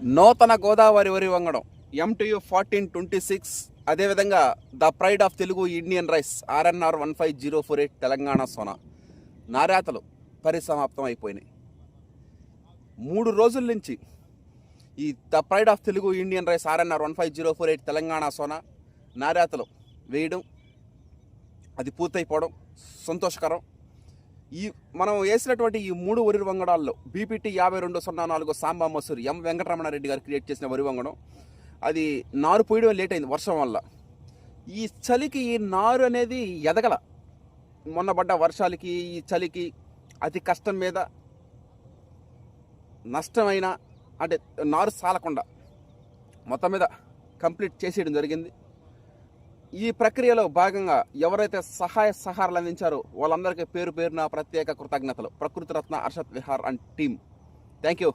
నూతన గోదావరి వరి వంగడం MTU 1426, అదేవిధంగా the pride of Telugu Indian rice RNR 15048 Telangana Sona నారాతలు పరిసమాప్తం అయిపోయినాయి. 3 రోజుల నుంచి ఈ the pride of Telugu Indian rice RNR 15048 Telangana Sona నారాతలు వేయడం, అది పూర్తయిపోవడం సంతోషకరం. మనం వేసినటువంటి ఈ 3 వరి వంగడాల్లో BPT 5204 సాంబా మసూరి M వెంకటరమణారెడ్డి గారు క్రియేట్ చేసిన వరి వంగడం, అది నారు పోయడం లేట్ అయింది వర్షం వల్ల. ఈ చలికి ఈ నారు అనేది ఎదగల. మొన్న పడ్డ వర్షాలకి ఈ చలికి అతి కష్టం మీద నష్టమైన, అంటే నారు సాలకుండా మొత్తం మీద కంప్లీట్ చేసేయడం జరిగింది. ఈ ప్రక్రియలో భాగంగా ఎవరైతే సహాయ సహకారాలు అందించారో వాళ్ళందరికీ పేరు పేరున ప్రత్యేక కృతజ్ఞతలు. Prakriti Ratna Arshad Vihar and team, thank you.